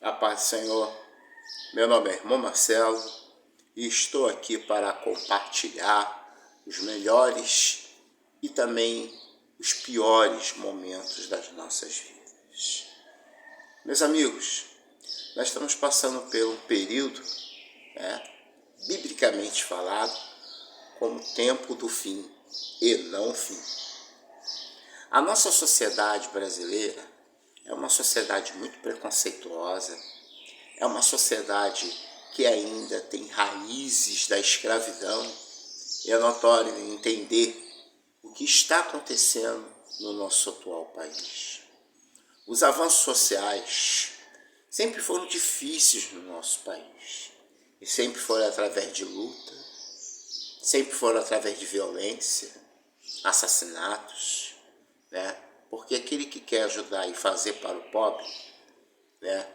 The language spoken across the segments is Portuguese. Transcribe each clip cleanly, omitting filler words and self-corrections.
A paz do Senhor, meu nome é irmão Marcelo e estou aqui para compartilhar os melhores e também os piores momentos das nossas vidas. Meus amigos, nós estamos passando por um período, biblicamente falado, como tempo do fim e não fim. A nossa sociedade brasileira é uma sociedade muito preconceituosa, é uma sociedade que ainda tem raízes da escravidão. É notório entender o que está acontecendo no nosso atual país. Os avanços sociais sempre foram difíceis no nosso país, e sempre foram através de luta, sempre foram através de violência, assassinatos, Porque aquele que quer ajudar e fazer para o pobre,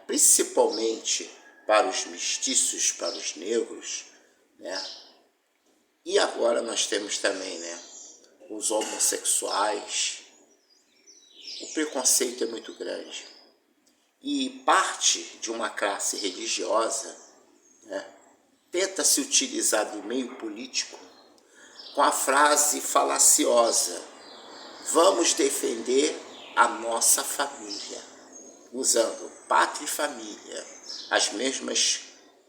principalmente para os mestiços, para os negros, E agora nós temos também, os homossexuais. O preconceito é muito grande. E parte de uma classe religiosa, tenta se utilizar do meio político com a frase falaciosa: vamos defender a nossa família, usando pátria e família, as mesmas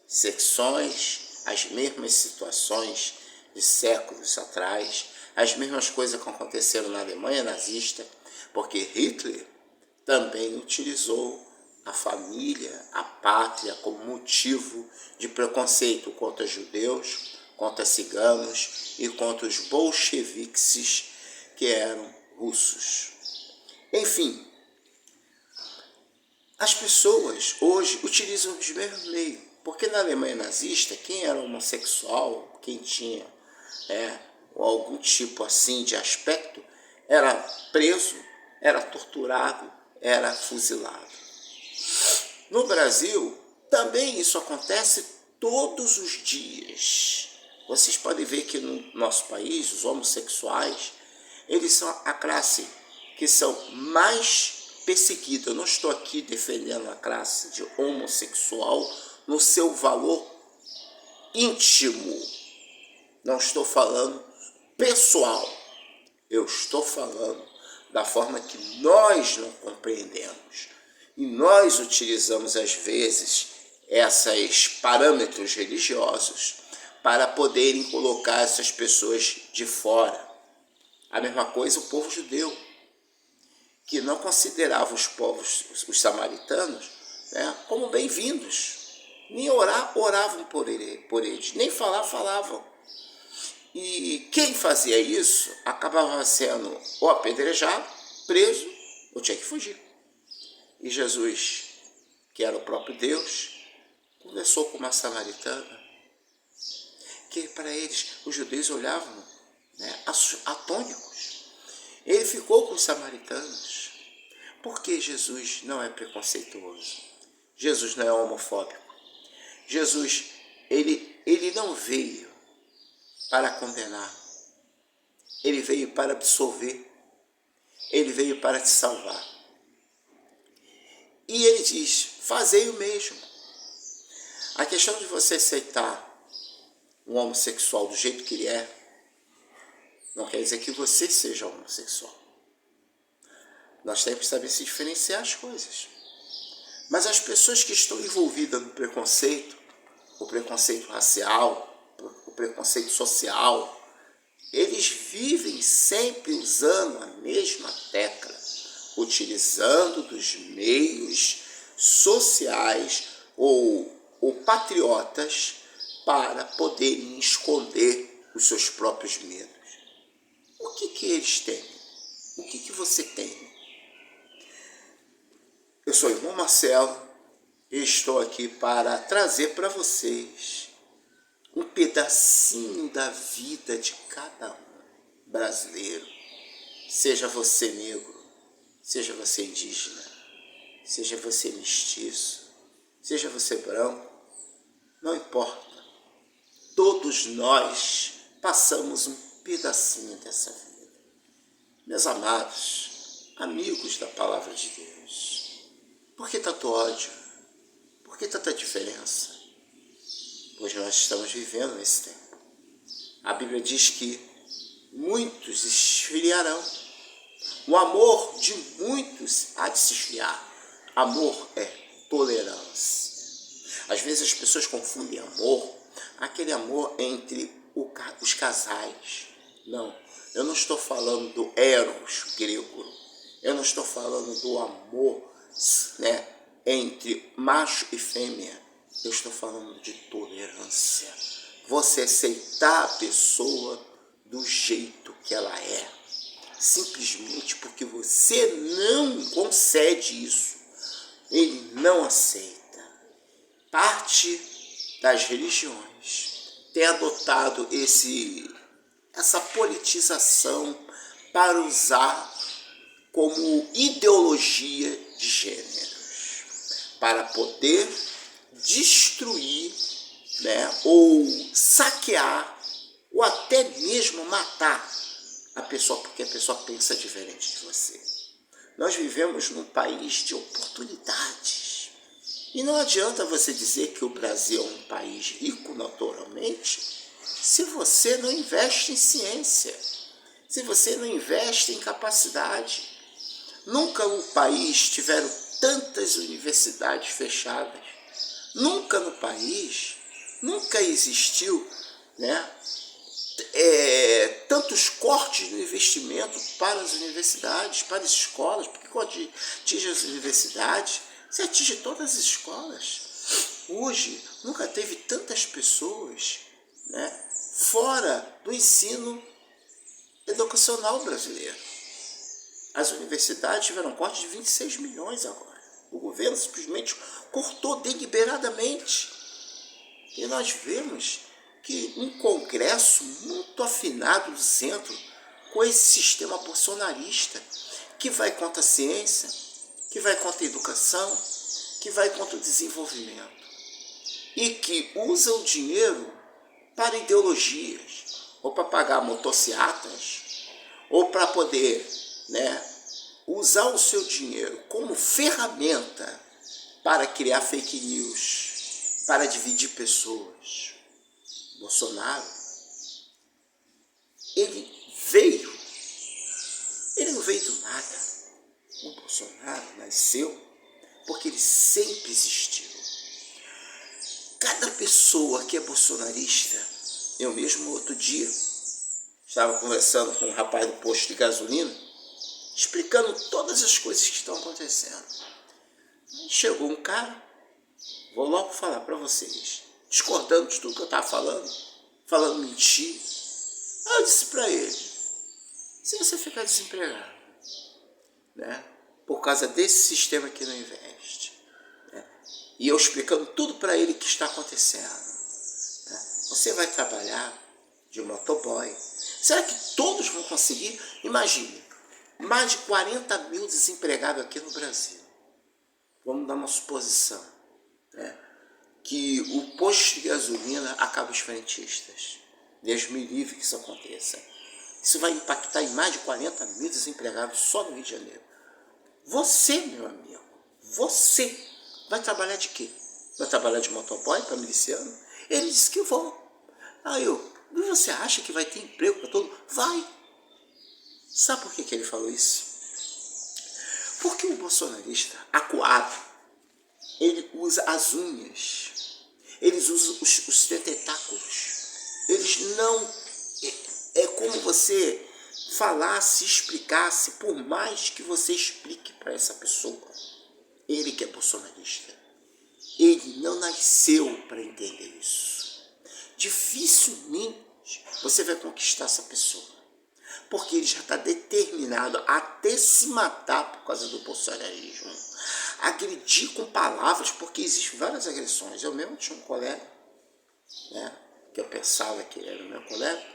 secções, as mesmas situações de séculos atrás, as mesmas coisas que aconteceram na Alemanha nazista, porque Hitler também utilizou a família, a pátria, como motivo de preconceito contra judeus, contra ciganos e contra os bolcheviques, que eram russos. Enfim, as pessoas hoje utilizam os mesmos meios, porque na Alemanha nazista, quem era homossexual, quem tinha algum tipo assim de aspecto, era preso, era torturado, era fuzilado. No Brasil, também isso acontece todos os dias. Vocês podem ver que no nosso país, os homossexuais, eles são a classe que são mais perseguida. Eu não estou aqui defendendo a classe de homossexual no seu valor íntimo. Não estou falando pessoal. Eu estou falando da forma que nós não compreendemos. E nós utilizamos, às vezes, esses parâmetros religiosos para poderem colocar essas pessoas de fora. A mesma coisa o povo judeu, que não considerava os samaritanos, como bem-vindos. Nem oravam por eles, nem falavam. E quem fazia isso acabava sendo ou apedrejado, preso, ou tinha que fugir. E Jesus, que era o próprio Deus, conversou com uma samaritana, que para eles, os judeus olhavam atônicos. Ele ficou com os samaritanos. Porque Jesus não é preconceituoso. Jesus não é homofóbico. Jesus, ele não veio para condenar. Ele veio para absolver. Ele veio para te salvar. E ele diz: fazei o mesmo. A questão de você aceitar um homossexual do jeito que ele é, não quer dizer que você seja homossexual. Nós temos que saber se diferenciar as coisas. Mas as pessoas que estão envolvidas no preconceito, o preconceito racial, o preconceito social, eles vivem sempre usando a mesma tecla, utilizando dos meios sociais ou patriotas para poderem esconder os seus próprios medos. O que eles têm? O que você tem? Eu sou o irmão Marcelo e estou aqui para trazer para vocês um pedacinho da vida de cada um brasileiro. Seja você negro, seja você indígena, seja você mestiço, seja você branco, não importa. Todos nós passamos um pedacinho dessa vida. Meus amados, amigos da Palavra de Deus, por que tanto ódio? que tanta diferença? Pois nós estamos vivendo nesse tempo. A Bíblia diz que muitos esfriarão. O amor de muitos há de se esfriar. Amor é tolerância. Às vezes as pessoas confundem amor, aquele amor entre os casais. Não, eu não estou falando do eros grego. Eu não estou falando do amor, né, entre macho e fêmea. Eu estou falando de tolerância. Você aceitar a pessoa do jeito que ela é. Simplesmente porque você não concede isso. Ele não aceita. Parte das religiões tem adotado essa politização para usar como ideologia de gêneros, para poder destruir, né, ou saquear, ou até mesmo matar a pessoa, porque a pessoa pensa diferente de você. Nós vivemos num país de oportunidades. E não adianta você dizer que o Brasil é um país rico naturalmente, se você não investe em ciência, se você não investe em capacidade. Nunca no país tiveram tantas universidades fechadas. Nunca no país, nunca existiu, né, tantos cortes no investimento para as universidades, para as escolas, porque quando atinge as universidades, você atinge todas as escolas. Hoje, nunca teve tantas pessoas, né, fora do ensino educacional brasileiro. As universidades tiveram um corte de 26 milhões agora. O governo simplesmente cortou deliberadamente. E nós vemos que um congresso muito afinado do centro com esse sistema bolsonarista, que vai contra a ciência, que vai contra a educação, que vai contra o desenvolvimento, e que usa o dinheiro para ideologias, ou para pagar motocicletas, ou para poder, né, usar o seu dinheiro como ferramenta para criar fake news, para dividir pessoas. Bolsonaro, ele não veio do nada. O Bolsonaro nasceu porque ele sempre existiu. Cada pessoa que é bolsonarista, eu mesmo outro dia estava conversando com um rapaz do posto de gasolina, explicando todas as coisas que estão acontecendo. Chegou um cara, vou logo falar para vocês, discordando de tudo que eu estava falando mentira. Aí eu disse para ele, se você ficar desempregado, né, por causa desse sistema que não investe, né, e eu explicando tudo para ele que está acontecendo, né, você vai trabalhar de motoboy. Será que todos vão conseguir? Imagine, mais de 40 mil desempregados aqui no Brasil. Vamos dar uma suposição, né, que o posto de gasolina acaba os frentistas. Deus me livre que isso aconteça. Isso vai impactar em mais de 40 mil desempregados só no Rio de Janeiro. Você, meu amigo, você vai trabalhar de quê? Vai trabalhar de motoboy para miliciano? Ele disse que vou. Aí e você acha que vai ter emprego para todo mundo? Vai. Sabe por que ele falou isso? Porque o bolsonarista, acuado, ele usa as unhas, eles usam os tentáculos. Eles não... É como você falasse, explicasse, por mais que você explique para essa pessoa. Ele que é bolsonarista, ele não nasceu para entender isso. Dificilmente você vai conquistar essa pessoa, porque ele já está determinado a até se matar por causa do bolsonarismo. Agredir com palavras, porque existem várias agressões. Eu mesmo tinha um colega, né, que eu pensava que ele era o meu colega,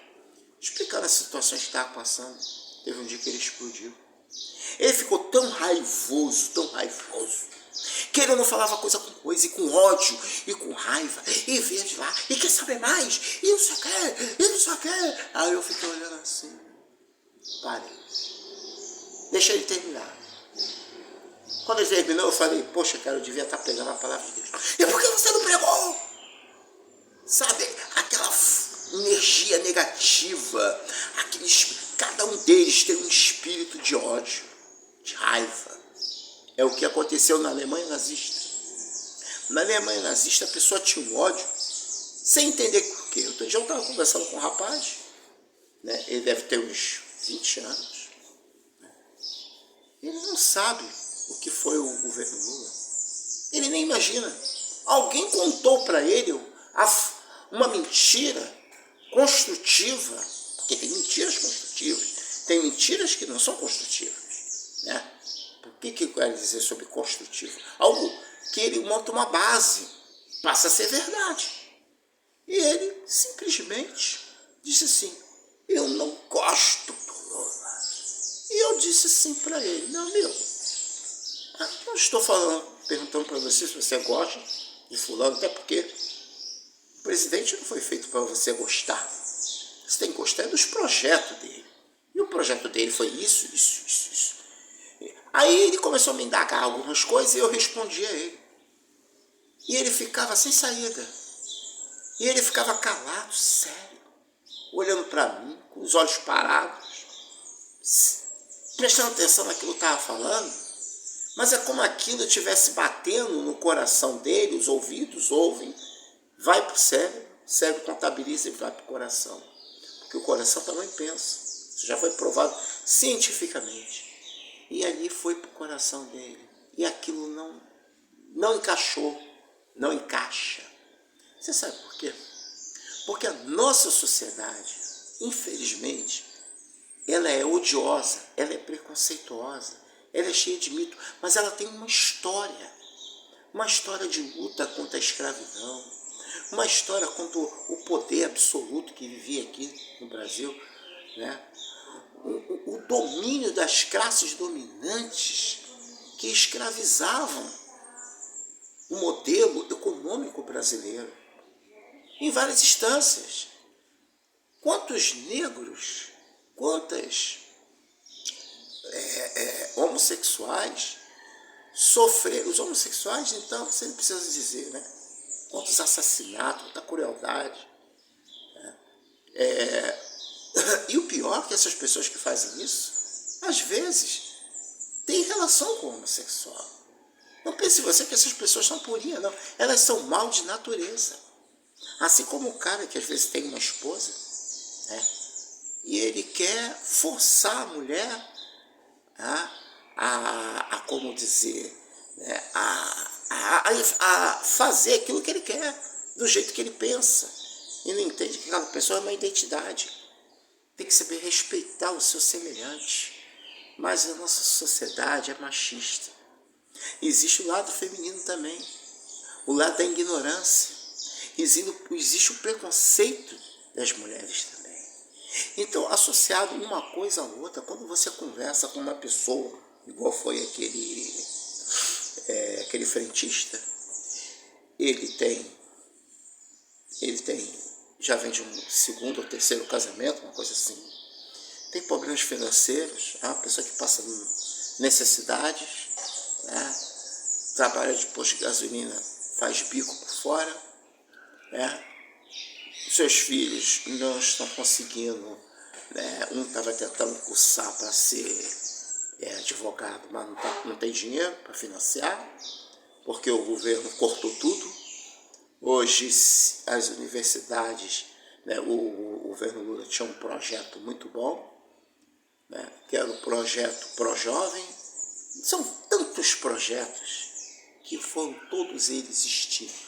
explicando as situações que estava passando. Teve um dia que ele explodiu. Ele ficou tão raivoso, que ele não falava coisa com coisa, e com ódio, e com raiva, e veio de lá, e quer saber mais, e não sei o que, e não sei o que. Aí eu fiquei olhando assim, parei, deixa ele terminar. Quando ele terminou, eu falei, poxa, cara, eu devia estar pregando a palavra de Deus. E por que você não pregou? Sabe, aquela energia negativa, cada um deles tem um espírito de ódio, de raiva. É o que aconteceu na Alemanha nazista. Na Alemanha nazista, a pessoa tinha um ódio, sem entender por quê. Outro dia eu estava conversando com um rapaz, né? Ele deve ter uns 20 anos. Né? Ele não sabe o que foi o governo Lula. Ele nem imagina. Alguém contou para ele uma mentira construtiva, porque tem mentiras construtivas, tem mentiras que não são construtivas. Né? O que eu quero dizer sobre construtivo? Algo que ele monta uma base, passa a ser verdade. E ele simplesmente disse assim, eu não gosto do Lula. E eu disse assim para ele, meu amigo, não estou perguntando para você se você gosta de fulano, até porque o presidente não foi feito para você gostar. Você tem que gostar dos projetos dele. E o projeto dele foi isso. Aí ele começou a me indagar algumas coisas e eu respondi a ele. E ele ficava sem saída. E ele ficava calado, sério, olhando para mim, com os olhos parados, prestando atenção naquilo que eu estava falando. Mas é como aquilo estivesse batendo no coração dele, os ouvidos ouvem, vai para o cérebro contabiliza e vai para o coração. Porque o coração também pensa. Isso já foi provado cientificamente. E ali foi para o coração dele. E aquilo não encaixou, não encaixa. Você sabe por quê? Porque a nossa sociedade, infelizmente, ela é odiosa, ela é preconceituosa, ela é cheia de mito, mas ela tem uma história de luta contra a escravidão, uma história contra o poder absoluto que vivia aqui no Brasil, né? O domínio das classes dominantes que escravizavam o modelo econômico brasileiro em várias instâncias. Quantos negros, quantas homossexuais sofreram, os homossexuais, então, você não precisa dizer, né? Quantos assassinatos, quanta crueldade. E o pior é que essas pessoas que fazem isso, às vezes, têm relação com o homossexual. Não pense você que essas pessoas são purinhas, não. Elas são mal de natureza. Assim como o cara que às vezes tem uma esposa, né? E ele quer forçar a mulher como dizer, né? a fazer aquilo que ele quer, do jeito que ele pensa. E não entende que aquela pessoa é uma identidade. Tem que saber respeitar o seu semelhante. Mas a nossa sociedade é machista. Existe o lado feminino também, o lado da ignorância. Existe o preconceito das mulheres também. Então, associado uma coisa à outra, quando você conversa com uma pessoa, igual foi aquele frentista, ele já vem de um segundo ou terceiro casamento, uma coisa assim, tem problemas financeiros, é uma pessoa que passa necessidades, né? Trabalha de posto de gasolina, faz bico por fora, né? Seus filhos não estão conseguindo, né? Um estava tentando cursar para ser advogado, mas não tem dinheiro para financiar, porque o governo cortou tudo. Hoje as universidades, né? O governo Lula tinha um projeto muito bom, né? Que era o projeto Pró-Jovem. São tantos projetos que foram todos eles extintos.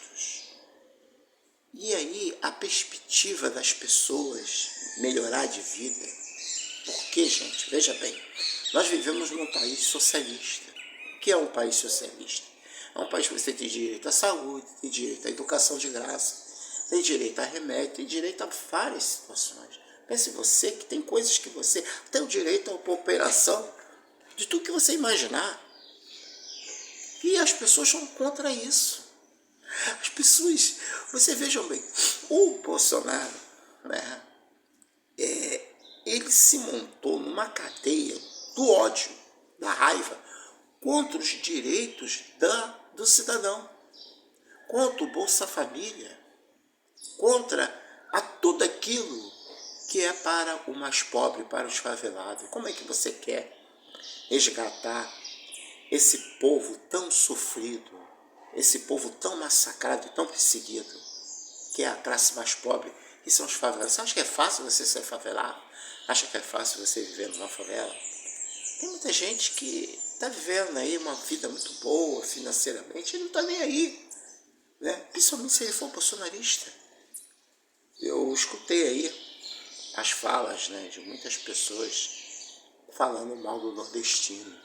E aí a perspectiva das pessoas melhorar de vida, porque, gente, veja bem, nós vivemos num país socialista. O que é um país socialista? É um país que você tem direito à saúde, tem direito à educação de graça, tem direito a remédio, tem direito a várias situações. Pense você que tem coisas que você tem o direito à cooperação de tudo que você imaginar. E as pessoas são contra isso. As pessoas, você vejam bem, o Bolsonaro, né, ele se montou numa cadeia do ódio, da raiva. contra os direitos do cidadão, contra o Bolsa Família, contra a tudo aquilo que é para o mais pobre, para os favelados. Como é que você quer resgatar esse povo tão sofrido, esse povo tão massacrado e tão perseguido, que é a classe mais pobre, que são os favelados? Você acha que é fácil você ser favelado? Acha que é fácil você viver numa favela? Tem muita gente que está vivendo aí uma vida muito boa financeiramente e não está nem aí, né? Principalmente se ele for bolsonarista. Eu escutei aí as falas, né, de muitas pessoas falando mal do nordestino.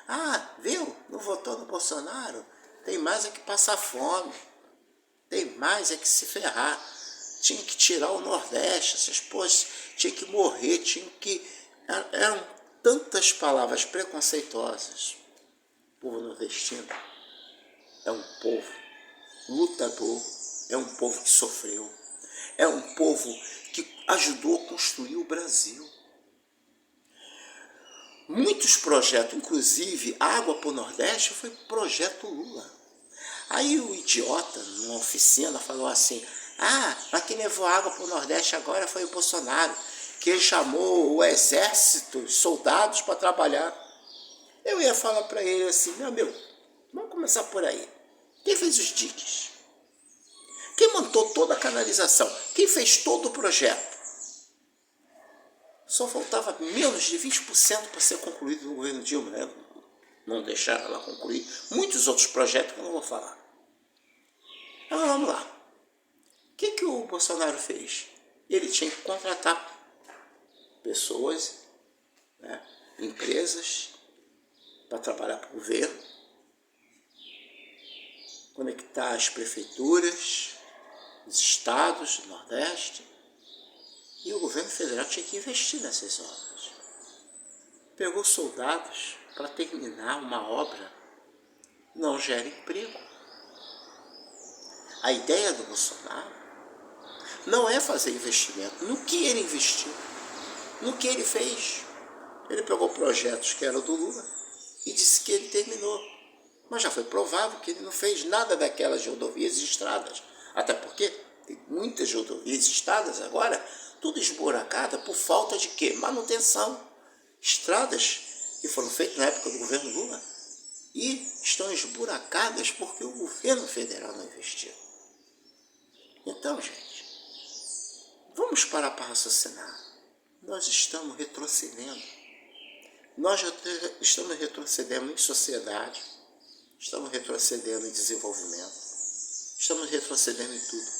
Ah, viu? Não votou no Bolsonaro? Tem mais é que passar fome. Tem mais é que se ferrar. Tinha que tirar o Nordeste. Essas pessoas tinham que morrer. Eram tantas palavras preconceituosas. O povo nordestino é um povo lutador. É um povo que sofreu. É um povo que ajudou a construir o Brasil. Muitos projetos, inclusive Água para o Nordeste, foi projeto Lula. Aí o idiota, numa oficina, falou assim, mas quem levou água para o Nordeste agora foi o Bolsonaro, que ele chamou o exército, os soldados para trabalhar. Eu ia falar para ele assim, meu amigo, vamos começar por aí. Quem fez os diques? Quem montou toda a canalização? Quem fez todo o projeto? Só faltava menos de 20% para ser concluído no governo Dilma, né? Não deixaram ela concluir muitos outros projetos que eu não vou falar. Mas vamos lá. O que o Bolsonaro fez? Ele tinha que contratar pessoas, né, empresas, para trabalhar para o governo, conectar as prefeituras, os estados do Nordeste, e o governo federal tinha que investir nessas obras. Pegou soldados para terminar uma obra, não gera emprego. A ideia do Bolsonaro não é fazer investimento. No que ele investiu? No que ele fez? Ele pegou projetos que eram do Lula e disse que ele terminou. Mas já foi provado que ele não fez nada daquelas rodovias e estradas. Até porque tem muitas rodovias e estradas agora, tudo esburacada por falta de quê? Manutenção. Estradas que foram feitas na época do governo Lula e estão esburacadas porque o governo federal não investiu. Então, gente, vamos parar para raciocinar. Nós estamos retrocedendo. Nós já estamos retrocedendo em sociedade, estamos retrocedendo em desenvolvimento, estamos retrocedendo em tudo,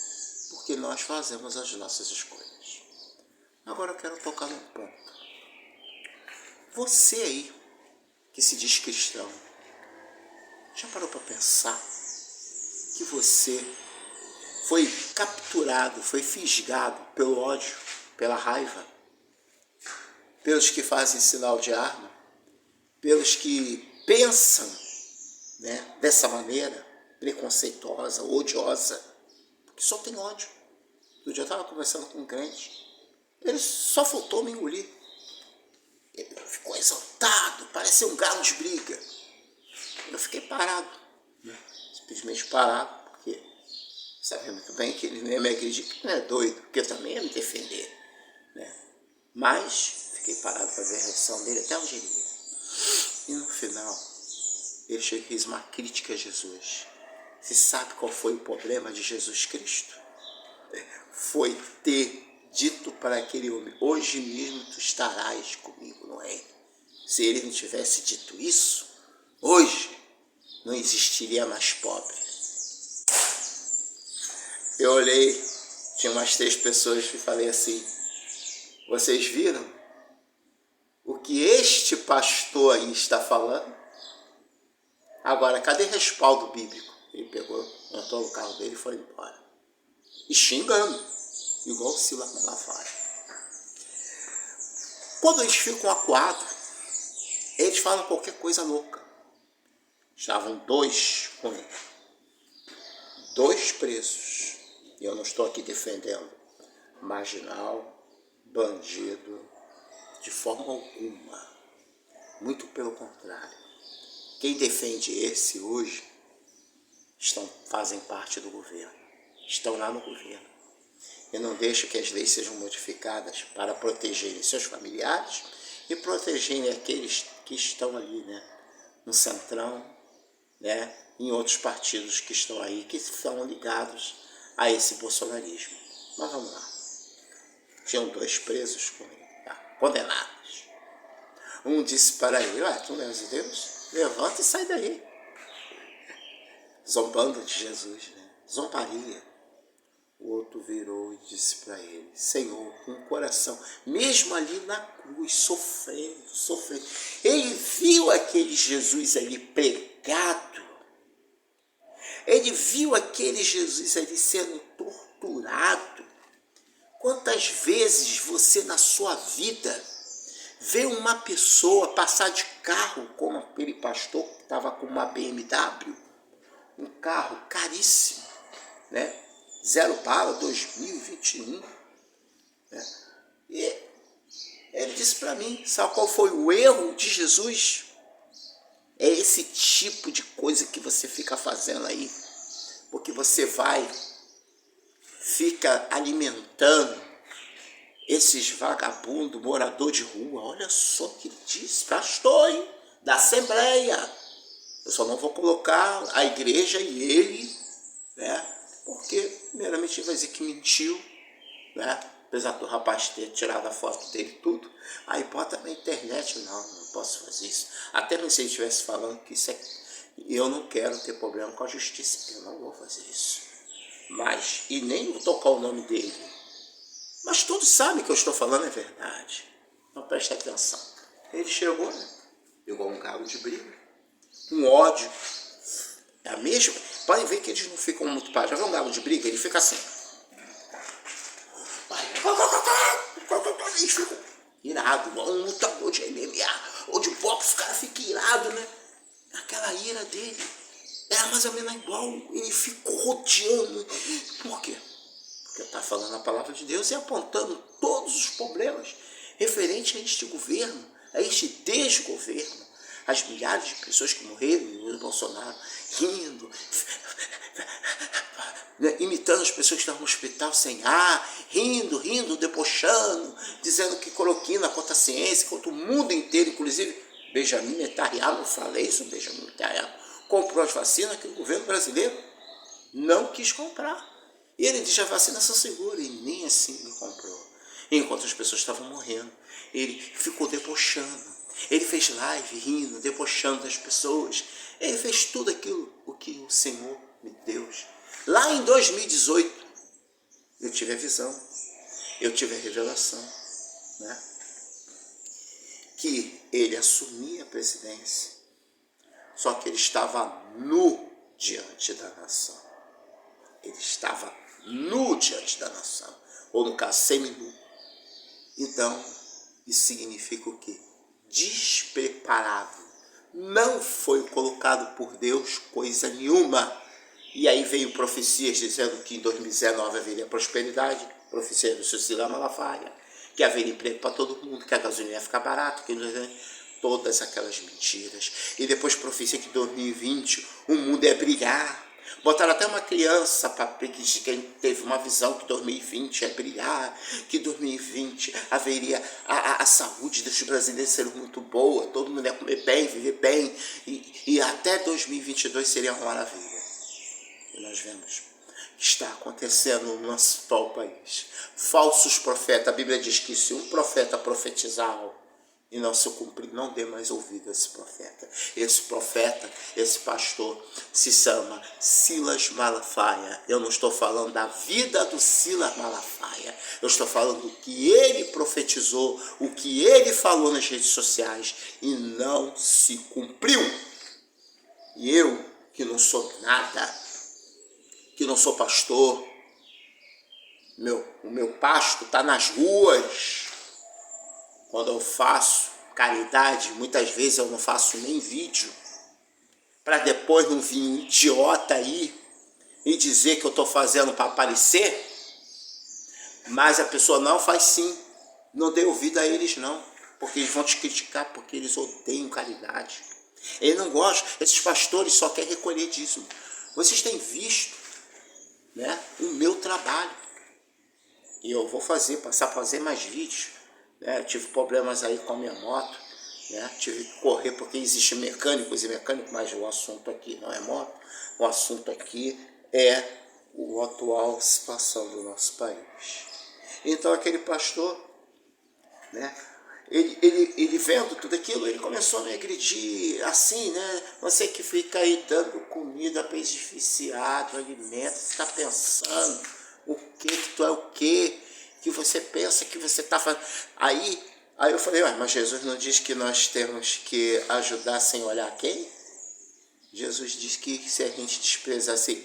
porque nós fazemos as nossas escolhas. Agora eu quero tocar num ponto. Você aí, que se diz cristão, já parou para pensar que você foi capturado, foi fisgado pelo ódio, pela raiva, pelos que fazem sinal de arma, pelos que pensam, né, dessa maneira preconceituosa, odiosa, porque só tem ódio. Outro dia eu estava conversando com um crente, ele só faltou me engolir. Ele ficou exaltado, parecia um galo de briga. Eu fiquei parado, né? Simplesmente parado, porque sabia muito bem que ele nem ia me acreditar, que não é doido, porque eu também ia me defender, né? Mas fiquei parado para ver a reação dele até onde ele ia. E no final, ele chega e fez uma crítica a Jesus. Você sabe qual foi o problema de Jesus Cristo? Foi ter dito para aquele homem, hoje mesmo tu estarás comigo no reino. Se ele não tivesse dito isso, hoje não existiria mais pobre. Eu olhei, tinha umas 3 pessoas e falei assim, vocês viram o que este pastor aí está falando? Agora, cadê respaldo bíblico? Ele pegou, entrou no carro dele e foi embora. E xingando, igual o Silas Malafaia. Quando eles ficam acuados, eles falam qualquer coisa louca. Estavam 2 com ele. 2 presos. E eu não estou aqui defendendo marginal, bandido, de forma alguma. Muito pelo contrário. Quem defende esse hoje fazem parte do governo, estão lá no governo. E não deixam que as leis sejam modificadas para protegerem seus familiares e protegerem aqueles que estão ali, né, no Centrão, né, em outros partidos que estão aí, que estão ligados a esse bolsonarismo. Mas vamos lá. Tinham 2 presos com ele, tá? Condenados. Um disse para ele: tu não és de Deus? Levanta e sai daí. Zombando de Jesus, né? Zombaria. O outro virou e disse para ele: Senhor, com o coração, mesmo ali na cruz, sofrendo, ele viu aquele Jesus ali pregado, ele viu aquele Jesus ali sendo torturado. Quantas vezes você na sua vida vê uma pessoa passar de carro, como aquele pastor que estava com uma BMW, um carro caríssimo, né? 0 bala, 2021, né? E ele disse para mim, sabe qual foi o erro de Jesus? É esse tipo de coisa que você fica fazendo aí, porque você fica alimentando esses vagabundos, morador de rua. Olha só o que ele diz, pastor, hein? Da Assembleia. Eu só não vou colocar a igreja e ele, né? Porque, primeiramente, ele vai dizer que mentiu, né? Apesar do rapaz ter tirado a foto dele tudo. Aí bota na internet, não posso fazer isso. Até mesmo se ele estivesse falando que isso é... Eu não quero ter problema com a justiça, eu não vou fazer isso. Mas, e nem vou tocar o nome dele. Mas todos sabem que eu estou falando é verdade. Então preste atenção. Ele chegou, né? Pegou um galo de briga, um ódio. É a mesma. Podem ver que eles não ficam muito parados. Já viu um galo de briga? Ele fica assim. Eles ficam irados. Um lutador de MMA ou de boxe, o cara fica irado, né? Aquela ira dele era mais ou menos igual. Ele ficou rodeando. Por quê? Porque está falando a palavra de Deus e apontando todos os problemas referentes a este governo, a este desgoverno, as milhares de pessoas que morreram no Bolsonaro, rindo, imitando as pessoas que estavam no hospital sem ar, rindo, debochando, dizendo que cloroquina contra a ciência, contra o mundo inteiro, inclusive Benjamin Netanyahu, não falei isso, Benjamin Netanyahu comprou as vacinas que o governo brasileiro não quis comprar. E ele disse: as vacinas são seguras, e nem assim ele comprou. Enquanto as pessoas estavam morrendo, ele ficou debochando. Ele fez live, rindo, debochando das pessoas. Ele fez tudo aquilo o que o Senhor me deu. Lá em 2018, eu tive a visão, eu tive a revelação, né? Que ele assumia a presidência, só que ele estava nu diante da nação. Ele estava nu diante da nação, ou no caso, semi-nu. Então, isso significa o quê? Despreparado. Não foi colocado por Deus coisa nenhuma. E aí veio profecias dizendo que em 2019 haveria prosperidade, profecia do Cecília Malafaia, que haveria emprego para todo mundo, que a gasolina ia ficar barata, que todas aquelas mentiras. E depois profecia que em 2020 o mundo ia brilhar. Botaram até uma criança para que quem teve uma visão que 2020 ia brilhar, que 2020 haveria a saúde dos brasileiros ser muito boa, todo mundo ia comer bem, viver bem, e até 2022 seria uma maravilha. E nós vemos que está acontecendo no nosso atual país. Falsos profetas, a Bíblia diz que se um profeta profetizar algo e não se cumprir, não dê mais ouvido a esse profeta. Esse profeta, esse pastor, se chama Silas Malafaia. Eu não estou falando da vida do Silas Malafaia. Eu estou falando do que ele profetizou, o que ele falou nas redes sociais e não se cumpriu. E eu, que não sou nada, que não sou pastor, o meu pasto está nas ruas. Quando eu faço caridade, muitas vezes eu não faço nem vídeo, para depois não vir um idiota aí e dizer que eu estou fazendo para aparecer, mas a pessoa não faz sim, não dê ouvido a eles não, porque eles vão te criticar, porque eles odeiam caridade. Ele não gosta, esses pastores só querem recolher dízimo. Vocês têm visto, né, o meu trabalho. E eu vou passar a fazer mais vídeos. Né? Eu tive problemas aí com a minha moto. Né? Tive que correr porque existem mecânicos e mecânicos, mas o assunto aqui não é moto. O assunto aqui é a atual situação do nosso país. Então aquele pastor, né, ele vendo tudo aquilo, ele começou a me agredir assim, né? Você que fica aí dando comida para esse viciado, alimento, você está pensando o que tu é o quê? Que você pensa que você está fazendo. Aí eu falei, mas Jesus não diz que nós temos que ajudar sem olhar quem? Jesus diz que se a gente desprezar, assim,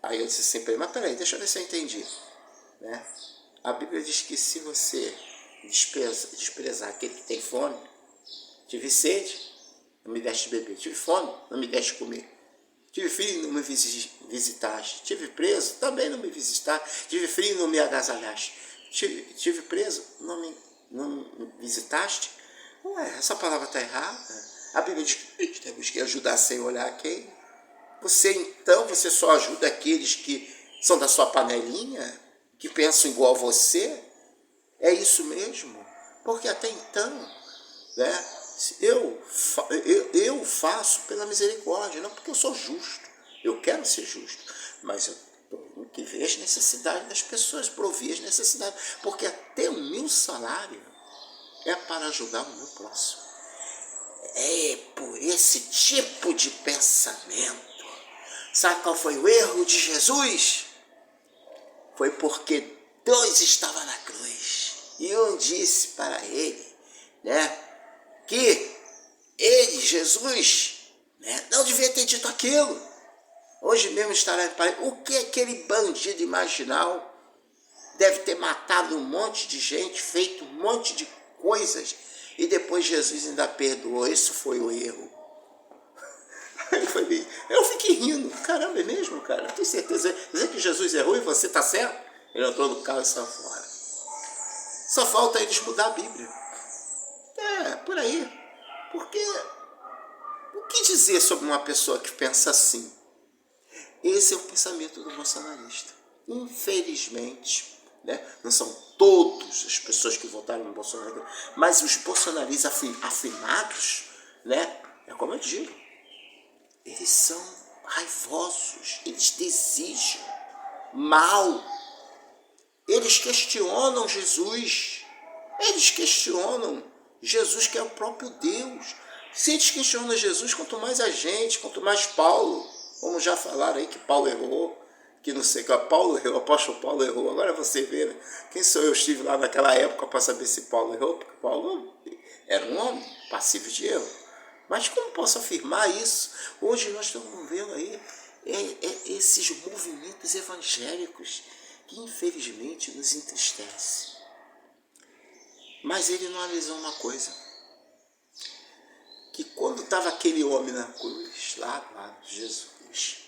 aí eu disse assim para ele, mas peraí, deixa eu ver se eu entendi. Né? A Bíblia diz que se você desprezar aquele que tem fome, tive sede, não me deste beber, tive fome, não me deste comer, tive frio, não me visitaste, tive preso, também não me visitaste, tive frio, não me agasalhaste, tive preso, não me visitaste. Ué, essa palavra está errada. A Bíblia diz que temos que ajudar sem olhar quem. Você só ajuda aqueles que são da sua panelinha, que pensam igual a você? É isso mesmo? Porque até então, né, eu faço pela misericórdia, não porque eu sou justo. Eu quero ser justo, mas eu tenho que ver as necessidades das pessoas, prover as necessidades, porque até o meu salário é para ajudar o meu próximo. É por esse tipo de pensamento. Sabe qual foi o erro de Jesus? Foi porque Deus estava na cruz. E eu disse para ele, né, que ele, Jesus, né, não devia ter dito aquilo. Hoje mesmo estará em paz. O que aquele bandido marginal deve ter matado um monte de gente, feito um monte de coisas, e depois Jesus ainda perdoou. Isso foi o erro. Eu fiquei rindo. Caramba, é mesmo, cara? Tenho certeza. Dizer que Jesus errou e você está certo? Ele entrou no carro e saiu fora. Só falta eles mudar a Bíblia. É, por aí. Porque o que dizer sobre uma pessoa que pensa assim? Esse é o pensamento do bolsonarista. Infelizmente, né? Não são todas as pessoas que votaram no Bolsonaro, mas os bolsonaristas afirmados, né? É como eu digo, eles são raivosos, eles desejam mal, eles questionam Jesus, que é o próprio Deus. Se eles questionam Jesus, quanto mais a gente, quanto mais Paulo, como já falaram aí que Paulo errou, que não sei, que Paulo errou, o apóstolo Paulo errou. Agora você vê, né? Quem sou eu? Estive lá naquela época para saber se Paulo errou, porque Paulo era um homem passível de erro. Mas como posso afirmar isso? Hoje nós estamos vendo aí esses movimentos evangélicos que infelizmente nos entristecem. Mas ele não analisou uma coisa, que quando estava aquele homem na cruz, lá de Jesus,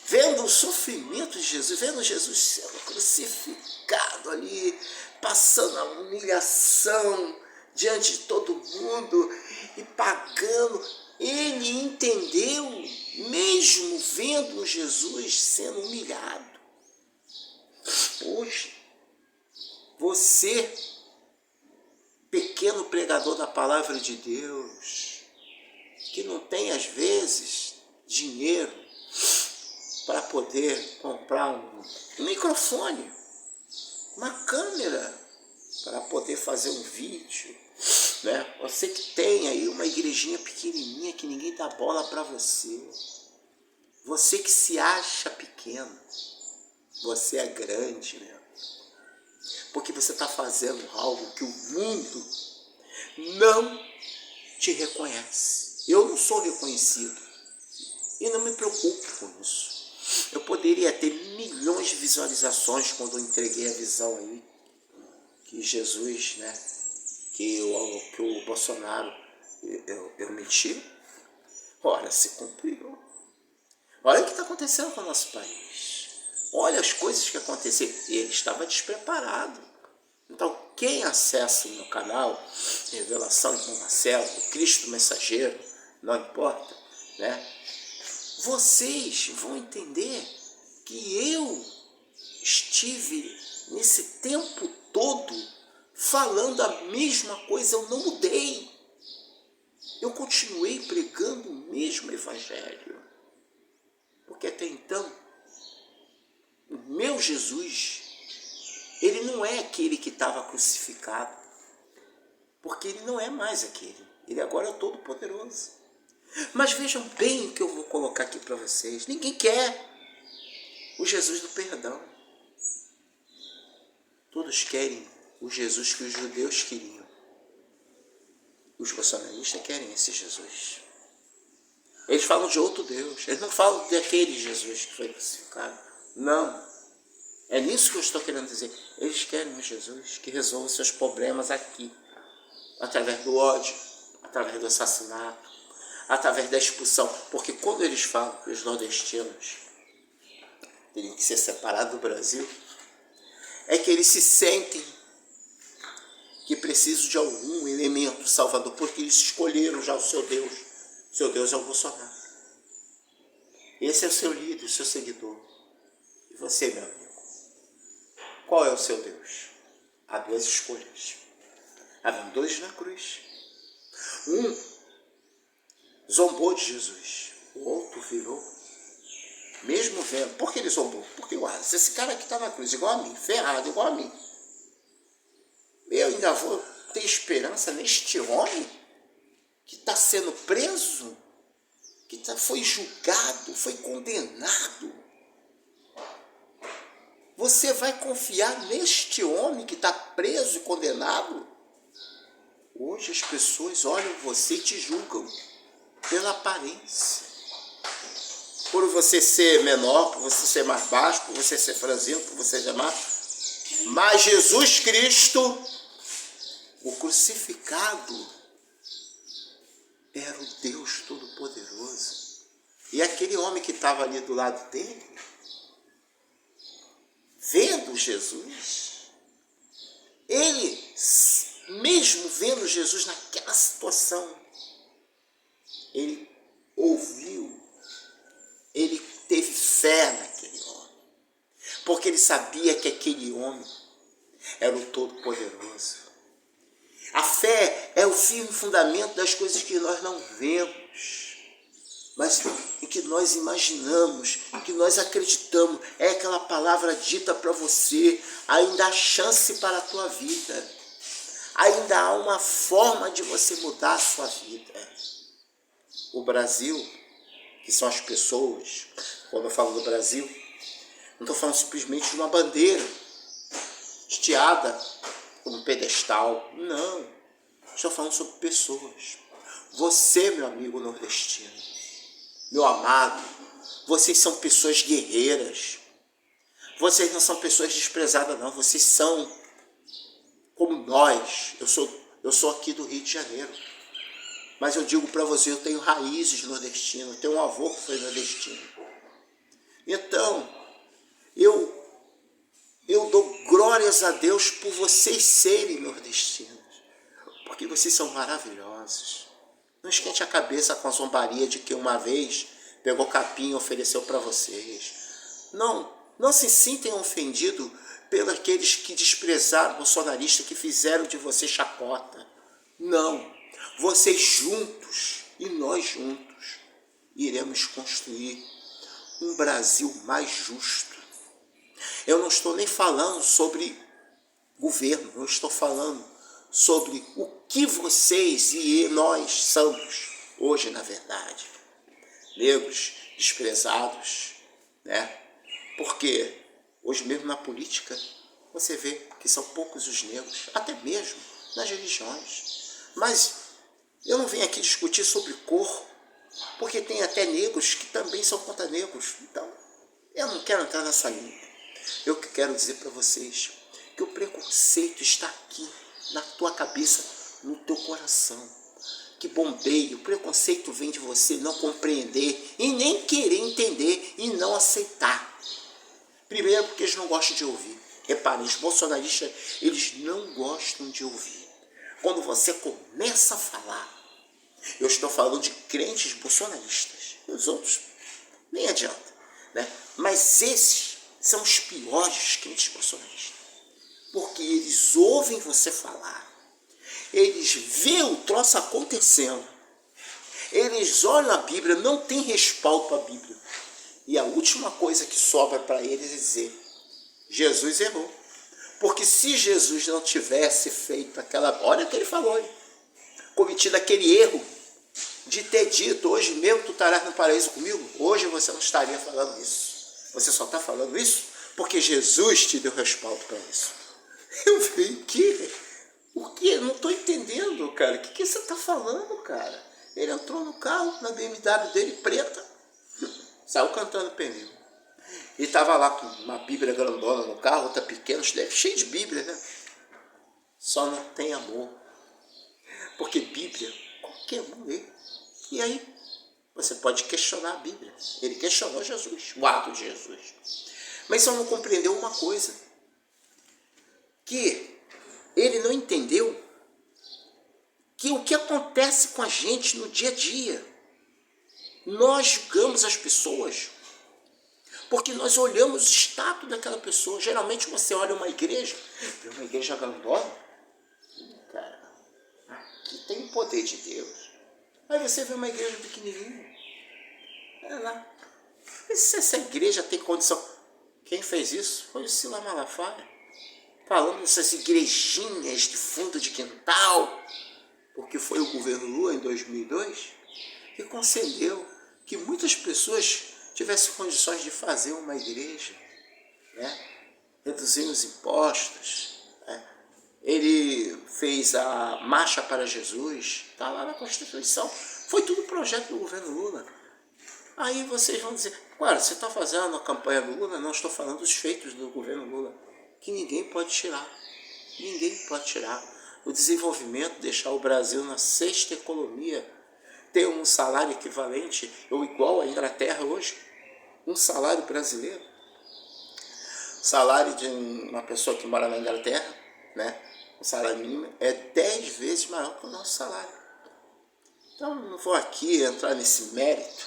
vendo o sofrimento de Jesus, vendo Jesus sendo crucificado ali, passando a humilhação diante de todo mundo e pagando, ele entendeu, mesmo vendo Jesus sendo humilhado. Hoje, você, pequeno pregador da palavra de Deus, que não tem às vezes dinheiro para poder comprar um microfone, uma câmera para poder fazer um vídeo, né? Você que tem aí uma igrejinha pequenininha que ninguém dá bola para você, você que se acha pequeno, você é grande, né? Porque você está fazendo algo que o mundo não te reconhece. Eu não sou reconhecido e não me preocupo com isso. Eu poderia ter milhões de visualizações quando eu entreguei a visão aí que Jesus, né, que o Bolsonaro eu menti. Ora, se cumpriu. Olha o que está acontecendo com o nosso país. Olha as coisas que aconteceram. Ele estava despreparado. Então, quem acessa o meu canal, Revelação com Marcelo, Cristo Mensageiro, não importa, né? Vocês vão entender que eu estive nesse tempo todo falando a mesma coisa, eu não mudei. Eu continuei pregando o mesmo evangelho. Porque até então, o meu Jesus, ele não é aquele que estava crucificado. Porque ele não é mais aquele. Ele agora é o Todo-Poderoso. Mas vejam bem o que eu vou colocar aqui para vocês. Ninguém quer o Jesus do perdão. Todos querem o Jesus que os judeus queriam. Os bolsonaristas querem esse Jesus. Eles falam de outro Deus. Eles não falam daquele Jesus que foi crucificado. Não. É nisso que eu estou querendo dizer. Eles querem um Jesus que resolva seus problemas aqui. Através do ódio, através do assassinato, através da expulsão. Porque quando eles falam que os nordestinos teriam que ser separados do Brasil, é que eles se sentem que precisam de algum elemento salvador, porque eles escolheram já o seu Deus. Seu Deus é o Bolsonaro. Esse é o seu líder, o seu seguidor. E você, meu amigo? Qual é o seu Deus? Há duas escolhas. Havia dois na cruz. Um zombou de Jesus. O outro virou. Mesmo vendo. Por que ele zombou? Porque se esse cara aqui está na cruz igual a mim, ferrado igual a mim, eu ainda vou ter esperança neste homem que está sendo preso, que foi julgado, foi condenado. Você vai confiar neste homem que está preso e condenado? Hoje as pessoas olham você e te julgam pela aparência. Por você ser menor, por você ser mais baixo, por você ser franzino, por você ser mais... Mas Jesus Cristo, o crucificado, era o Deus Todo-Poderoso. E aquele homem que estava ali do lado dele, vendo Jesus, ele, mesmo vendo Jesus naquela situação, ele ouviu, ele teve fé naquele homem, porque ele sabia que aquele homem era o Todo-Poderoso. A fé é o firme fundamento das coisas que nós não vemos, mas em que nós imaginamos, que nós acreditamos. É aquela palavra dita para você: ainda há chance para a tua vida, ainda há uma forma de você mudar a sua vida. O Brasil, que são as pessoas, quando eu falo do Brasil, não estou falando simplesmente de uma bandeira estiada como pedestal, não, estou falando sobre pessoas. Você, meu amigo nordestino, meu amado, vocês são pessoas guerreiras, vocês não são pessoas desprezadas não, vocês são como nós. Eu sou aqui do Rio de Janeiro, mas eu digo para você, eu tenho raízes nordestinas, eu tenho um avô que foi nordestino. Então, eu dou glórias a Deus por vocês serem nordestinos, porque vocês são maravilhosos. Não esquente a cabeça com a zombaria de que uma vez pegou capim e ofereceu para vocês. Não se sintem ofendidos pelos aqueles que desprezaram o bolsonarista, que fizeram de você chacota. Não, vocês juntos e nós juntos iremos construir um Brasil mais justo. Eu não estou nem falando sobre governo, eu estou falando sobre o que vocês e nós somos hoje, na verdade. Negros desprezados, né? Porque hoje mesmo na política você vê que são poucos os negros, até mesmo nas religiões. Mas eu não venho aqui discutir sobre cor, porque tem até negros que também são contra negros. Então, eu não quero entrar nessa linha. Eu quero dizer para vocês que o preconceito está aqui, na tua cabeça, no teu coração. Que bombeia, o preconceito vem de você não compreender e nem querer entender e não aceitar. Primeiro, porque eles não gostam de ouvir. Reparem, os bolsonaristas, eles não gostam de ouvir. Quando você começa a falar, eu estou falando de crentes bolsonaristas, e os outros nem adianta, né? Mas esses são os piores crentes bolsonaristas, porque eles ouvem você falar, eles veem o troço acontecendo, eles olham a Bíblia, não tem respaldo para a Bíblia, e a última coisa que sobra para eles é dizer: Jesus errou. Porque se Jesus não tivesse feito aquela... Olha o que ele falou, hein? Cometido aquele erro de ter dito: hoje mesmo tu estarás no paraíso comigo, hoje você não estaria falando isso. Você só está falando isso porque Jesus te deu respaldo para isso. Eu vi o que? Não estou entendendo, cara. O que você está falando, cara? Ele entrou no carro, na BMW dele, preta, saiu cantando pneu. E estava lá com uma Bíblia grandona no carro, outra pequena, cheio de Bíblia, né? Só não tem amor. Porque Bíblia, qualquer um lê. E aí, você pode questionar a Bíblia. Ele questionou Jesus, o ato de Jesus. Mas só não compreendeu uma coisa. Que ele não entendeu que o que acontece com a gente no dia a dia. Nós julgamos as pessoas porque nós olhamos o status daquela pessoa. Geralmente você olha uma igreja, vê uma igreja grandona, cara, aqui tem o poder de Deus. Aí você vê uma igreja pequenininha, olha lá, e se essa igreja tem condição? Quem fez isso foi o Silas Malafaia, falando dessas igrejinhas de fundo de quintal, porque foi o governo Lula em 2002 que concedeu que muitas pessoas tivessem condições de fazer uma igreja, né? Reduzindo os impostos, né? Ele fez a Marcha para Jesus, está lá na Constituição, foi tudo projeto do governo Lula. Aí vocês vão dizer: olha, você está fazendo a campanha do Lula? Não, estou falando dos feitos do governo Lula, que ninguém pode tirar, o desenvolvimento, deixar o Brasil na sexta economia, ter um salário equivalente ou igual à Inglaterra hoje, um salário brasileiro, salário de uma pessoa que mora na Inglaterra, né? O salário mínimo é 10 vezes maior que o nosso salário. Então não vou aqui entrar nesse mérito,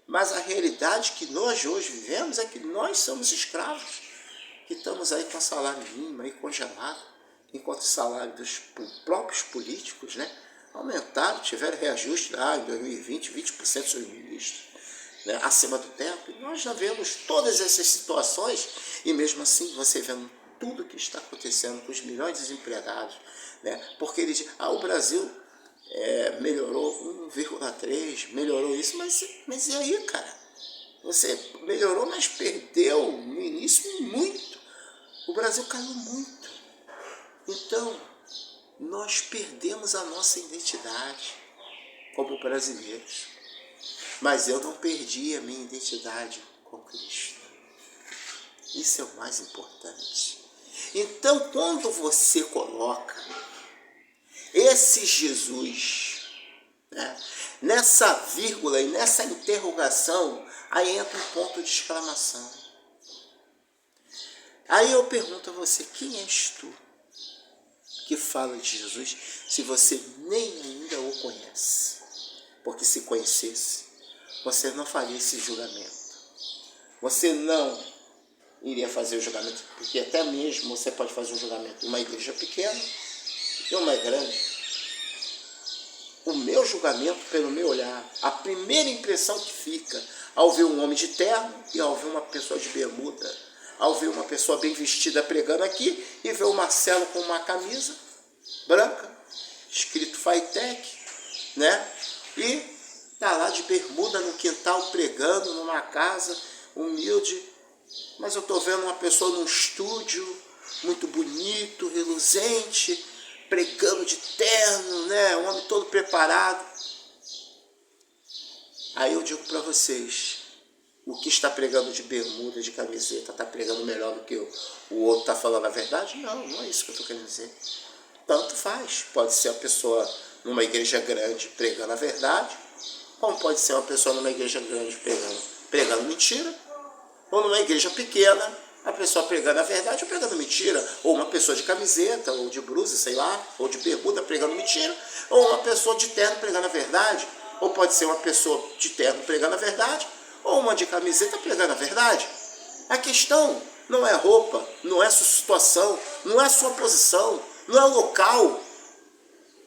mas a realidade que nós hoje vivemos é que nós somos escravos, que estamos aí com o salário mínimo aí congelado, enquanto o salário dos próprios políticos, né, aumentaram, tiveram reajuste lá em 2020, 20% dos ministros, né, acima do tempo. E nós já vemos todas essas situações, e mesmo assim você vendo tudo que está acontecendo com os milhões de desempregados, né, porque ele diz: o Brasil melhorou 1,3, melhorou isso, mas e aí, cara? Você melhorou, mas perdeu no início muito. O Brasil caiu muito. Então, nós perdemos a nossa identidade como brasileiros. Mas eu não perdi a minha identidade com Cristo. Isso é o mais importante. Então, quando você coloca esse Jesus, né, nessa vírgula e nessa interrogação, aí entra um ponto de exclamação. Aí eu pergunto a você: quem és tu que fala de Jesus se você nem ainda o conhece? Porque se conhecesse, você não faria esse julgamento. Você não iria fazer o julgamento, porque até mesmo você pode fazer um julgamento de uma igreja pequena e uma grande. O meu julgamento, pelo meu olhar, a primeira impressão que fica ao ver um homem de terno e ao ver uma pessoa de bermuda, ao ver uma pessoa bem vestida pregando aqui e ver o Marcelo com uma camisa branca, escrito Fitec, né? E tá lá de bermuda no quintal pregando numa casa humilde, mas eu tô vendo uma pessoa num estúdio muito bonito, reluzente, pregando de terno, né? Um homem todo preparado. Aí eu digo para vocês: o que está pregando de bermuda, de camiseta, está pregando melhor do que o outro está falando a verdade? Não, não é isso que eu estou querendo dizer. Tanto faz. Pode ser a pessoa numa igreja grande pregando a verdade, como pode ser uma pessoa numa igreja grande pregando mentira, ou numa igreja pequena A pessoa pregando a verdade ou pregando mentira. Ou uma pessoa de camiseta, ou de blusa, sei lá, ou de bermuda pregando mentira. Ou uma pessoa de terno pregando a verdade. Ou pode ser uma pessoa de terno pregando a verdade. Ou uma de camiseta pregando a verdade. A questão não é roupa, não é sua situação, não é sua posição, não é o local.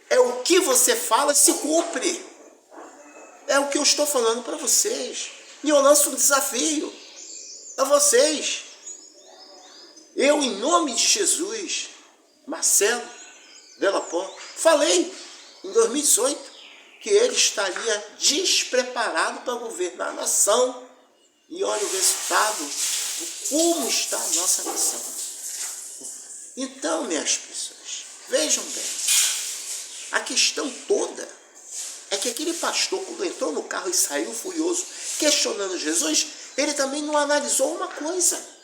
É o que você fala se cumpre. É o que eu estou falando para vocês. E eu lanço um desafio a vocês. Eu, em nome de Jesus, Marcelo Delaport, falei em 2018 que ele estaria despreparado para governar a nação. E olha o resultado de como está a nossa nação. Então, minhas pessoas, vejam bem, a questão toda é que aquele pastor, quando entrou no carro e saiu furioso, questionando Jesus, ele também não analisou uma coisa.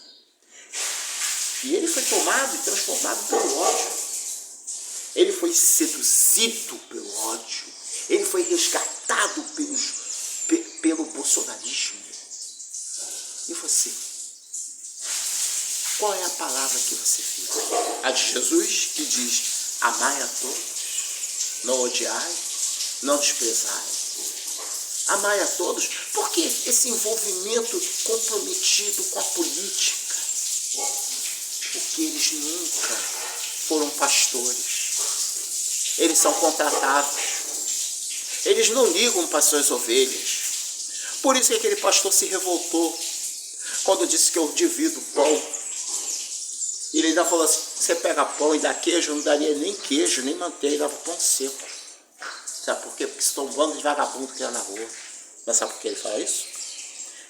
E ele foi tomado e transformado pelo ódio. Ele foi seduzido pelo ódio. Ele foi resgatado pelo bolsonarismo. E você? Qual é a palavra que você fica? A de Jesus, que diz: amai a todos, não odiai, não desprezai. Amai a todos. Por que esse envolvimento comprometido com a política? Porque eles nunca foram pastores. Eles são contratados. Eles não ligam para as suas ovelhas. Por isso que aquele pastor se revoltou quando disse que eu divido o pão. E ele ainda falou assim: você pega pão e dá queijo, eu não daria nem queijo, nem manteiga, dava pão seco. Sabe por quê? Porque estão um bando de vagabundo que anda na rua. Mas sabe por que ele fala isso?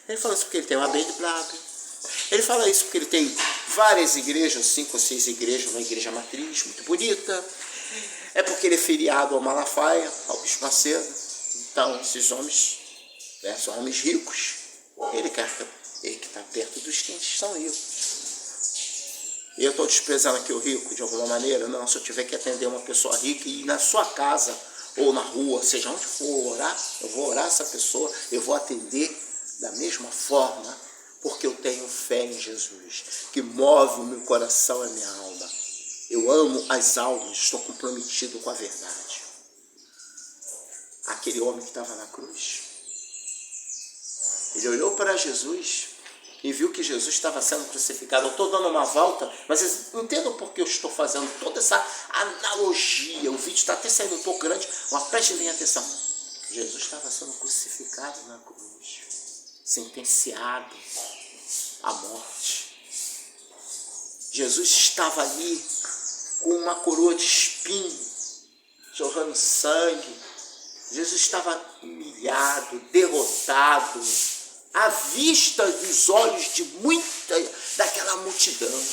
Ele fala isso porque ele tem uma Bíblia. Ele fala isso porque ele tem várias igrejas, 5 ou 6 igrejas, uma igreja matriz, muito bonita. É porque ele é filiado ao Malafaia, ao Bispo Macedo. Então, esses homens, são homens ricos. Ele que está perto dos que são ricos. E eu estou desprezando aqui o rico de alguma maneira? Não, se eu tiver que atender uma pessoa rica e ir na sua casa ou na rua, seja onde for orar, eu vou orar essa pessoa, eu vou atender da mesma forma, porque eu tenho fé em Jesus, que move o meu coração e a minha alma. Eu amo as almas, estou comprometido com a verdade. Aquele homem que estava na cruz, ele olhou para Jesus e viu que Jesus estava sendo crucificado. Eu estou dando uma volta, mas vocês entendam por que eu estou fazendo toda essa analogia. O vídeo está até saindo um pouco grande, mas prestem bem atenção. Jesus estava sendo crucificado na cruz, sentenciado à morte. Jesus estava ali com uma coroa de espinho, jorrando sangue. Jesus estava humilhado, derrotado, à vista dos olhos de muita daquela multidão.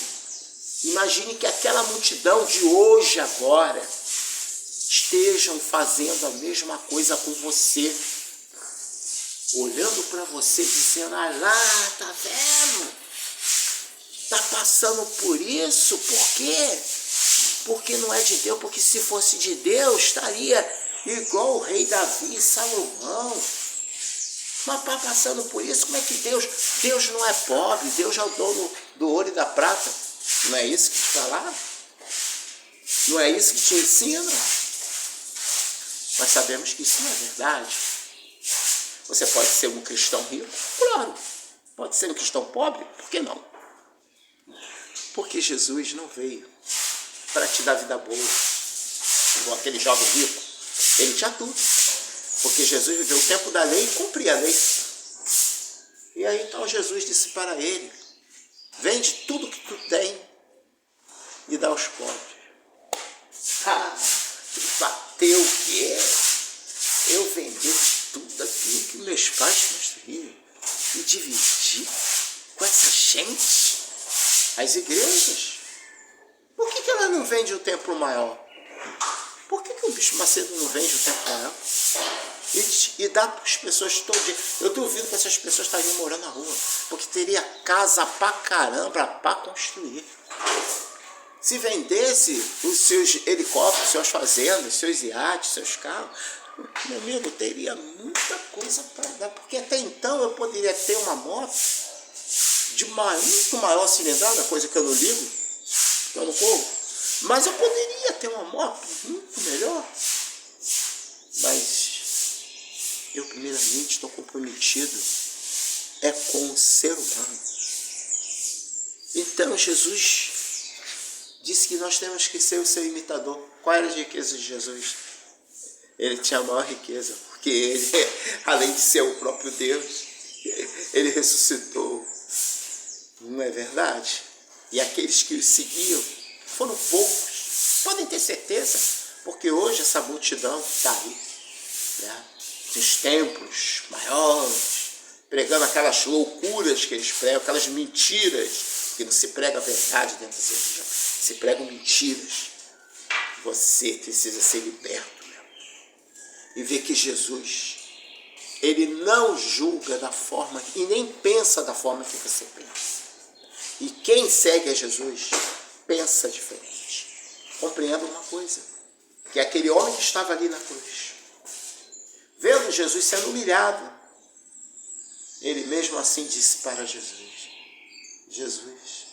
Imagine que aquela multidão de hoje, agora, estejam fazendo a mesma coisa com você, olhando para você, dizendo: ah lá, tá vendo? Tá passando por isso, por quê? Porque não é de Deus, porque se fosse de Deus, estaria igual o rei Davi e Salomão. Mas está passando por isso, como é que Deus não é pobre, Deus é o dono do ouro e da prata. Não é isso que te falaram? Não é isso que te ensina? Mas sabemos que isso não é verdade. Você pode ser um cristão rico? Claro. Pode ser um cristão pobre? Por que não? Porque Jesus não veio para te dar vida boa, igual aquele jovem rico. Ele tinha tudo. Porque Jesus viveu o tempo da lei e cumpria a lei. E aí então Jesus disse para ele: vende tudo que tu tem e dá aos pobres. Bateu o quê? Eu vendi tudo aquilo que meus pais construíram e dividi com essa gente. As igrejas, por que elas não vendem o templo maior? Por que o Bispo Macedo não vende o templo maior? E dá para as pessoas todo dia. Eu duvido que essas pessoas estariam morando na rua, porque teria casa pra caramba para construir. Se vendesse os seus helicópteros, suas fazendas, seus iates, seus carros, meu amigo, teria muita coisa para dar. Porque até então eu poderia ter uma moto muito maior cilindrada, coisa que eu não ligo, que eu não corro. Mas eu poderia ter uma moto muito melhor. Mas eu primeiramente estou comprometido com o ser humano. Então Jesus disse que nós temos que ser o seu imitador. Qual era a riqueza de Jesus? Ele tinha a maior riqueza, porque ele, além de ser o próprio Deus, ele ressuscitou. Não é verdade? E aqueles que o seguiam foram poucos. Podem ter certeza, porque hoje essa multidão está aí, né? Nos templos maiores, pregando aquelas loucuras que eles pregam, aquelas mentiras, que não se prega a verdade dentro das igrejas, se pregam mentiras. Você precisa ser liberto, meu, e ver que Jesus, ele não julga da forma e nem pensa da forma que você pensa. E quem segue a Jesus pensa diferente. Compreenda uma coisa, que aquele homem que estava ali na cruz, vendo Jesus sendo humilhado, ele mesmo assim disse para Jesus, Jesus,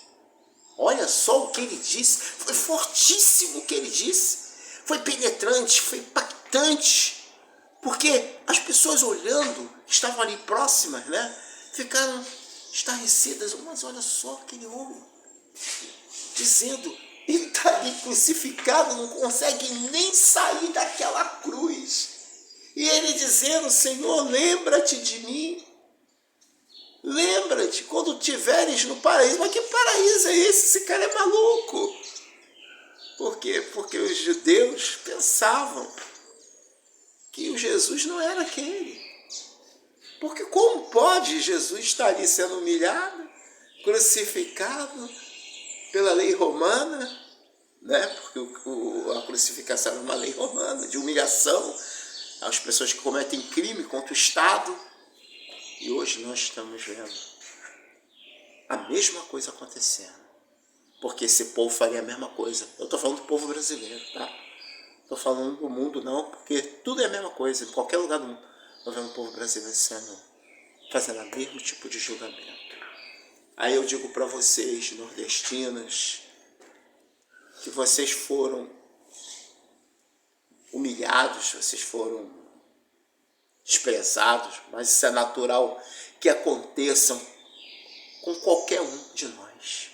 olha só o que ele disse, foi fortíssimo o que ele disse, foi penetrante, foi impactante, porque as pessoas olhando, estavam ali próximas, né, ficaram estarrecidas. Mas olha só aquele homem, dizendo, ele está ali crucificado, não consegue nem sair daquela cruz, e ele dizendo, Senhor, lembra-te de mim, lembra-te quando tiveres no paraíso. Mas que paraíso é esse? Esse cara é maluco. Por quê? Porque os judeus pensavam que o Jesus não era aquele. Porque como pode Jesus estar ali sendo humilhado, crucificado pela lei romana, né? Porque a crucificação era uma lei romana de humilhação às pessoas que cometem crime contra o Estado. E hoje nós estamos vendo a mesma coisa acontecendo. Porque esse povo faria a mesma coisa. Eu estou falando do povo brasileiro, tá? Estou falando do mundo não, porque tudo é a mesma coisa. Em qualquer lugar do mundo, estou vendo o povo brasileiro fazendo o mesmo tipo de julgamento. Aí eu digo para vocês, nordestinas, que vocês foram humilhados, vocês foram desprezados, mas isso é natural que aconteçam com qualquer um de nós,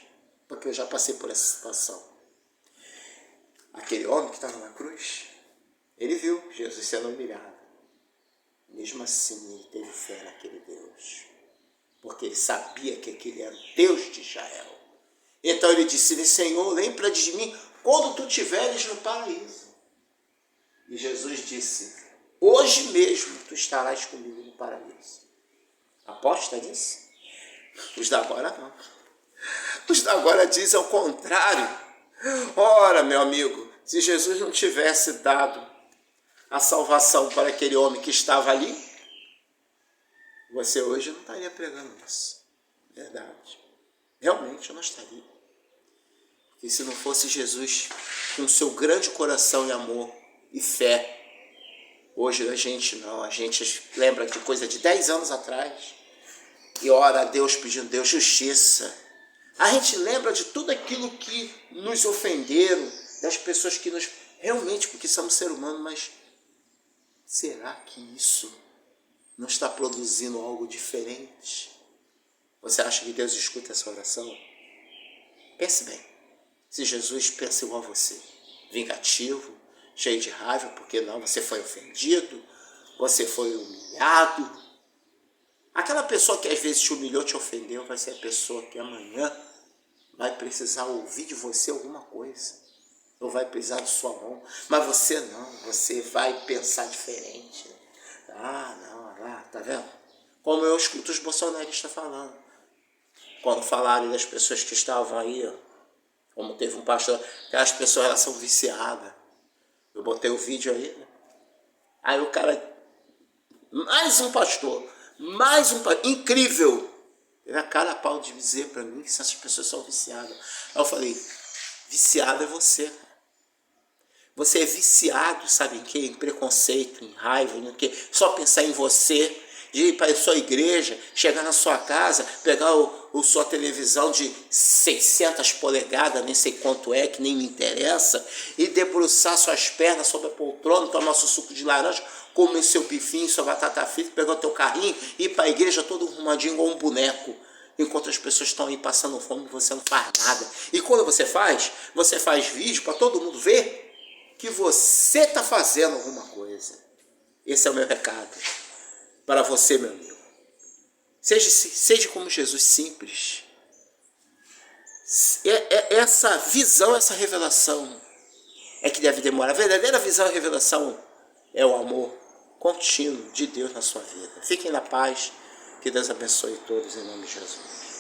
porque eu já passei por essa situação. Aquele homem que estava na cruz, ele viu Jesus sendo humilhado, mesmo assim ele teve fé naquele Deus, porque ele sabia que aquele era o Deus de Israel. Então ele disse, Senhor, lembra de mim quando tu estiveres no paraíso. E Jesus disse, hoje mesmo tu estarás comigo no paraíso. Aposta nisso? Os da agora não. Os da agora dizem ao contrário. Ora, meu amigo, se Jesus não tivesse dado a salvação para aquele homem que estava ali, você hoje não estaria pregando isso. Verdade. Realmente eu não estaria. Porque se não fosse Jesus com o seu grande coração e amor e fé, hoje a gente não, a gente lembra de coisa de 10 anos atrás e ora a Deus pedindo Deus justiça. A gente lembra de tudo aquilo que nos ofenderam, das pessoas que nos, realmente porque somos seres humanos, mas será que isso não está produzindo algo diferente? Você acha que Deus escuta essa oração? Pense bem, se Jesus pensa igual a você, vingativo, cheio de raiva, porque não, você foi ofendido, você foi humilhado. Aquela pessoa que às vezes te humilhou, te ofendeu, vai ser a pessoa que amanhã vai precisar ouvir de você alguma coisa, ou vai precisar de sua mão, mas você não, você vai pensar diferente. Ah, não, tá vendo? Como eu escuto os bolsonaristas falando, quando falarem das pessoas que estavam aí, como teve um pastor, que as pessoas elas são viciadas. Eu botei o vídeo aí, né? Aí o cara, mais um pastor, incrível, teve a cara a pau de dizer para mim que essas pessoas são viciadas. Aí eu falei, viciado é você. Você é viciado, sabe em quê? Em preconceito, em raiva, em quê? Só pensar em você. de ir para a sua igreja, chegar na sua casa, pegar sua televisão de 600 polegadas, nem sei quanto é, que nem me interessa, e debruçar suas pernas sobre a poltrona, tomar seu suco de laranja, comer seu bifinho, sua batata frita, pegar o teu carrinho, ir para a igreja todo arrumadinho igual um boneco, enquanto as pessoas estão aí passando fome e você não faz nada. E quando você faz vídeo para todo mundo ver que você está fazendo alguma coisa. Esse é o meu recado para você, meu amigo. Seja como Jesus, simples. Essa visão, essa revelação é que deve demorar. A verdadeira visão e revelação é o amor contínuo de Deus na sua vida. Fiquem na paz. Que Deus abençoe todos em nome de Jesus.